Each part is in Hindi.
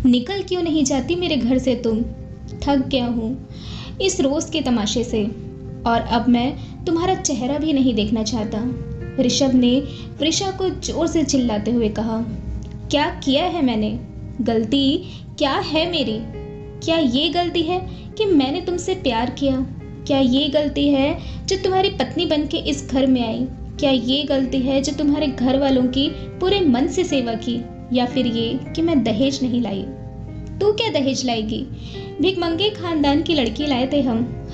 निकल क्यों नहीं जाती मेरे घर से तुम? थक गया हूँ इस रोज़ के तमाशे से, और अब मैं तुम्हारा चेहरा भी नहीं देखना चाहता। ऋषभ ने वृषा को जोर से चिल्लाते हुए कहा, क्या किया है मैंने? गलती क्या है मेरी? क्या ये गलती है कि मैंने तुमसे प्यार किया? क्या ये गलती है जो तुम्हारी पत्नी बनके इस घर में आई? क्या ये गलती है जो तुम्हारे घर वालों की पूरे मन से सेवा की? या फिर ये कि मैं दहेज नहीं लाई? तू क्या दहेज लाएगी? भिखमंगे खानदान की लड़की लाए थे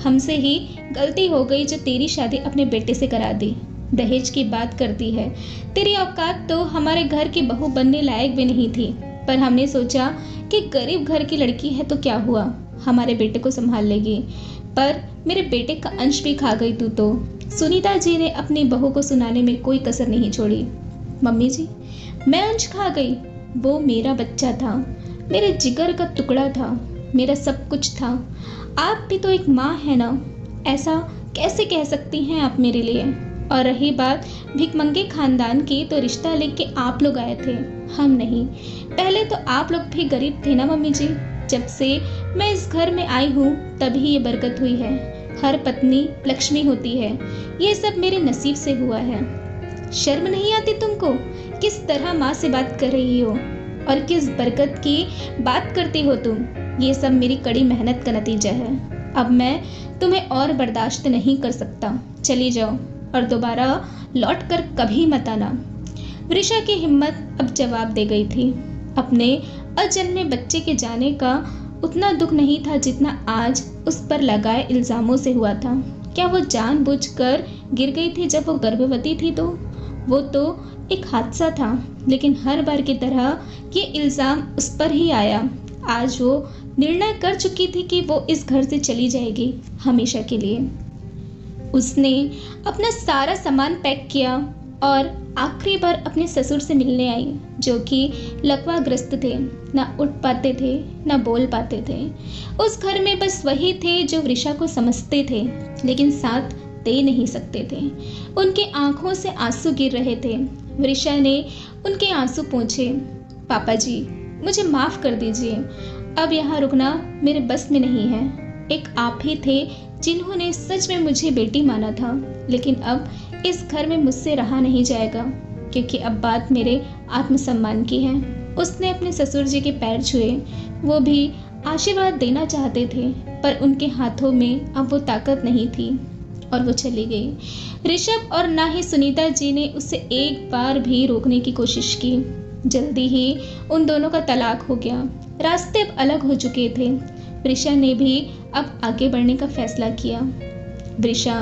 हमसे ही गलती हो गई जो तेरी शादी अपने बेटे से करा दी। दहेज की बात करती है। तेरी औकात तो हमारे घर की बहू बनने लायक भी नहीं थी, पर हमने सोचा कि गरीब घर की लड़की है तो क्या हुआ, हमारे बेटे को संभाल लेगी। पर मेरे बेटे का अंश भी खा गई तू तो। सुनीता जी ने अपनी बहू को सुनाने में कोई कसर नहीं छोड़ी। मम्मी जी, मैं अंश खा गई? वो मेरा बच्चा था, मेरे जिगर का टुकड़ा था, मेरा सब कुछ था। आप भी तो एक माँ है ना, ऐसा कैसे कह सकती हैं आप मेरे लिए? और रही बात भिखमंगे खानदान की, तो रिश्ता लेके आप लोग आए थे, हम नहीं। पहले तो आप लोग भी गरीब थे ना मम्मी जी। जब से मैं इस घर में आई हूँ तभी ये बरकत हुई है। हर पत्नी लक्ष्मी होती है, ये सब मेरे नसीब से हुआ है। शर्म नहीं आती तुमको? किस तरह माँ से बात कर रही हो और किस बरकत की बात करती हो तुम? ये सब मेरी कड़ी मेहनत का नतीजा है। अब मैं तुम्हें और बर्दाश्त नहीं कर सकता। चली जाओ और दोबारा लौट कर कभी मत आना। वृषा की हिम्मत अब जवाब दे गई थी। अपने अजन्मे बच्चे के जाने का उतना दुख नहीं था जितना आज उस पर लगाए इल्जामों से हुआ था। क्या वो जानबूझकर गिर गई थी जब वो गर्भवती थी? तो वो तो एक हादसा था, लेकिन हर बार की तरह ये इल्ज़ाम उस पर ही आया। आज वो निर्णय कर चुकी थी कि वो इस घर से चली जाएगी हमेशा के लिए। उसने अपना सारा सामान पैक किया और आखिरी बार अपने ससुर से मिलने आई, जो कि लकवाग्रस्त थे, ना उठ पाते थे ना बोल पाते थे। उस घर में बस वही थे जो वृषा को समझते थे, लेकिन साथ दे नहीं सकते थे। उनके आंखों से आंसू गिर रहे थे। वृषा ने उनके आंसू पोंछे। पापा जी, मुझे माफ़ कर दीजिए, अब यहाँ रुकना मेरे बस में नहीं है। एक आप ही थे जिन्होंने सच में मुझे बेटी माना था, लेकिन अब इस घर में मुझसे रहा नहीं जाएगा, क्योंकि अब बात मेरे आत्मसम्मान की है। उसने अपने ससुर जी के पैर छुए। वो भी आशीर्वाद देना चाहते थे, पर उनके हाथों में अब वो ताकत नहीं थी और वो चली गई। ऋषभ और ना ही सुनीता जी ने उसे एक बार भी रोकने की कोशिश की। जल्दी ही उन दोनों का तलाक हो गया। रास्ते अब अलग हो चुके थे। वृषा ने भी अब आगे बढ़ने का फैसला किया। वृषा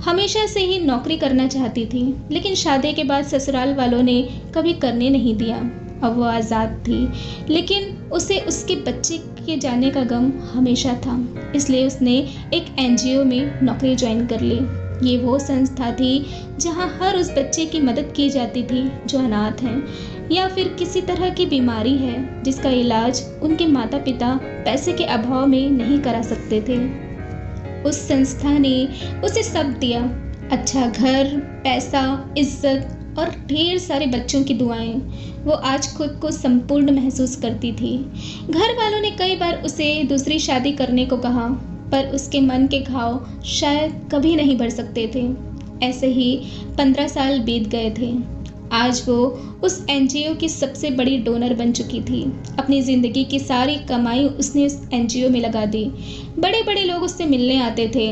हमेशा से ही नौकरी करना चाहती थी, लेकिन शादी के बाद ससुराल वालों ने कभी करने नहीं दिया। अब वो आज़ाद थी, लेकिन उसे उसके बच्चे के जाने का गम हमेशा था। इसलिए उसने एक एनजीओ में नौकरी ज्वाइन कर ली। ये वो संस्था थी जहां हर उस बच्चे की मदद की जाती थी जो अनाथ हैं या फिर किसी तरह की बीमारी है जिसका इलाज उनके माता पिता पैसे के अभाव में नहीं करा सकते थे। उस संस्था ने उसे सब दिया, अच्छा घर, पैसा, इज्जत और ढेर सारे बच्चों की दुआएं। वो आज खुद को संपूर्ण महसूस करती थी। घर वालों ने कई बार उसे दूसरी शादी करने को कहा, पर उसके मन के घाव शायद कभी नहीं भर सकते थे। ऐसे ही 15 साल बीत गए थे। आज वो उस एनजीओ की सबसे बड़ी डोनर बन चुकी थी। अपनी ज़िंदगी की सारी कमाई उसने उस एनजीओ में लगा दी। बड़े बड़े लोग उससे मिलने आते थे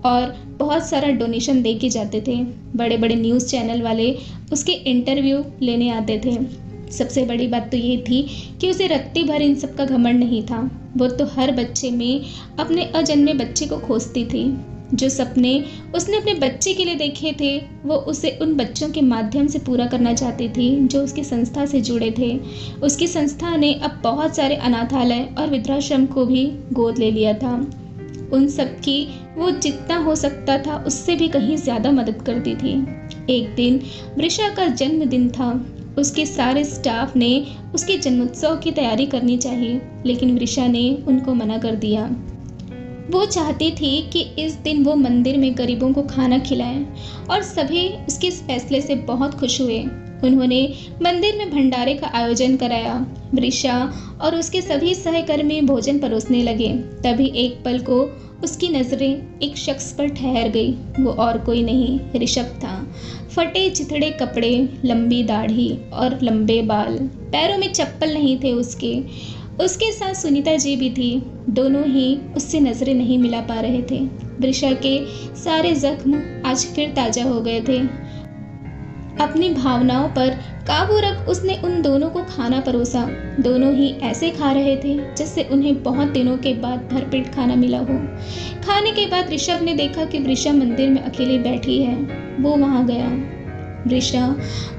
और बहुत सारा डोनेशन दे के जाते थे। बड़े बड़े न्यूज़ चैनल वाले उसके इंटरव्यू लेने आते थे। सबसे बड़ी बात तो ये थी कि उसे रत्ती भर इन सब का घमंड नहीं था। वो तो हर बच्चे में अपने अजन्मे बच्चे को खोजती थी। जो सपने उसने अपने बच्चे के लिए देखे थे, वो उसे उन बच्चों के माध्यम से पूरा करना चाहती थी जो उसकी संस्था से जुड़े थे। उसकी संस्था ने अब बहुत सारे अनाथालय और वृद्धाश्रम को भी गोद ले लिया था। उन सब की वो जितना हो सकता था उससे भी कहीं ज़्यादा मदद करती थी। एक दिन वृषा का जन्मदिन था। उसके सारे स्टाफ ने उसके जन्मोत्सव की तैयारी करनी चाहिए, लेकिन वृषा ने उनको मना कर दिया। वो चाहती थी कि इस दिन वो मंदिर में गरीबों को खाना खिलाए और सभी उसके इस फैसले से बहुत खुश हुए। उन्होंने मंदिर में भंडारे का आयोजन कराया। वृषा और उसके सभी सहकर्मी भोजन परोसने लगे। तभी एक पल को उसकी नजरें एक शख्स पर ठहर गई। वो और कोई नहीं, ऋषभ था। फटे चिथड़े कपड़े, लंबी दाढ़ी और लंबे बाल, पैरों में चप्पल नहीं थे उसके साथ सुनीता जी भी थी। दोनों ही उससे नजरें नहीं मिला पा रहे थे। वृषा के सारे जख्म आज फिर ताजा हो गए थे। अपनी भावनाओं पर काबू रख उसने उन दोनों को खाना परोसा। दोनों ही ऐसे खा रहे थे जैसे उन्हें बहुत दिनों के बाद भरपेट खाना मिला हो। खाने के बाद ऋषभ ने देखा कि वृषा मंदिर में अकेली बैठी है। वो वहां गया। वृषा,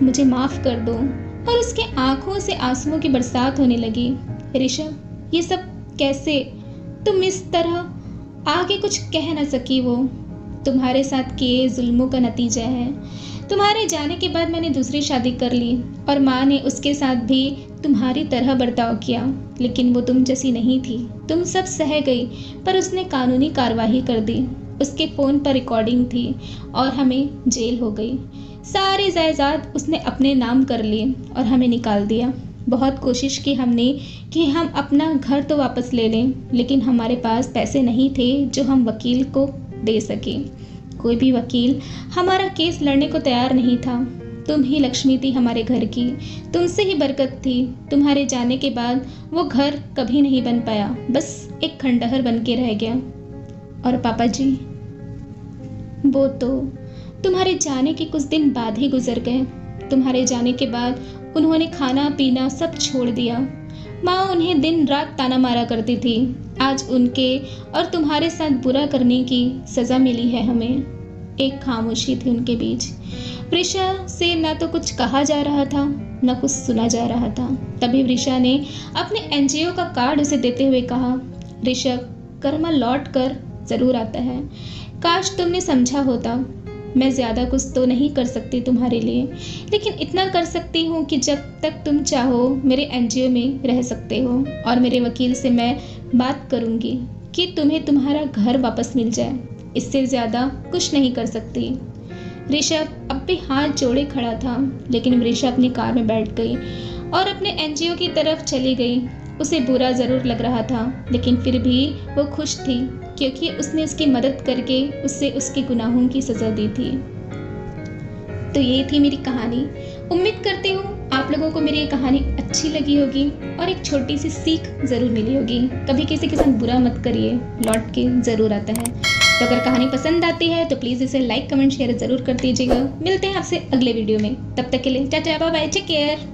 मुझे माफ कर दो। और उसके आंखों से आंसुओं की बरसात होने लगी। ऋषभ, ये सब कैसे? तुम इस तरह आगे कुछ कह न सकी। वो तुम्हारे साथ किए जुल्मों का नतीजा है। तुम्हारे जाने के बाद मैंने दूसरी शादी कर ली और माँ ने उसके साथ भी तुम्हारी तरह बर्ताव किया, लेकिन वो तुम जैसी नहीं थी। तुम सब सह गई, पर उसने कानूनी कार्रवाई कर दी। उसके फ़ोन पर रिकॉर्डिंग थी और हमें जेल हो गई। सारी जायदाद उसने अपने नाम कर ली और हमें निकाल दिया। बहुत कोशिश की हमने कि हम अपना घर तो वापस ले लें, लेकिन हमारे पास पैसे नहीं थे जो हम वकील को दे सके। कोई भी वकील हमारा केस लड़ने को तैयार नहीं था। तुम ही लक्ष्मी थी हमारे घर की, तुमसे ही बरकत थी। तुम्हारे जाने के बाद वो घर कभी नहीं बन पाया, बस एक खंडहर बन के रह गया। और पापा जी, वो तो तुम्हारे जाने के कुछ दिन बाद ही गुजर गए। तुम्हारे जाने के बाद उन्होंने खाना पीना सब छोड़ दिया। माँ उन्हें दिन रात ताना मारा करती थी। आज उनके और तुम्हारे साथ बुरा करने की सज़ा मिली है हमें। एक खामोशी थी उनके बीच। वृषा से ना तो कुछ कहा जा रहा था, न कुछ सुना जा रहा था। तभी वृषा ने अपने एनजीओ का कार्ड उसे देते हुए कहा, ऋषभ, कर्मा लौट कर ज़रूर आता है। काश तुमने समझा होता। मैं ज़्यादा कुछ तो नहीं कर सकती तुम्हारे लिए, लेकिन इतना कर सकती हूँ कि जब तक तुम चाहो मेरे एनजीओ में रह सकते हो। और मेरे वकील से मैं बात करूँगी कि तुम्हें तुम्हारा घर वापस मिल जाए। इससे ज़्यादा कुछ नहीं कर सकती। ऋषभ अब भी हाथ जोड़े खड़ा था, लेकिन वृषा अपनी कार में बैठ गई और अपने एनजीओ की तरफ चली गई। उसे बुरा ज़रूर लग रहा था, लेकिन फिर भी वो खुश थी, क्योंकि उसने उसकी मदद करके उससे उसके गुनाहों की सज़ा दी थी। तो ये थी मेरी कहानी। उम्मीद करती हूँ आप लोगों को मेरी ये कहानी अच्छी लगी होगी और एक छोटी सी सीख ज़रूर मिली होगी। कभी किसी के साथ बुरा मत करिए, लौट के ज़रूर आता है। तो अगर कहानी पसंद आती है तो प्लीज़ इसे लाइक कमेंट शेयर ज़रूर कर दीजिएगा। मिलते हैं आपसे अगले वीडियो में। तब तक के लिए tata bye bye, take care.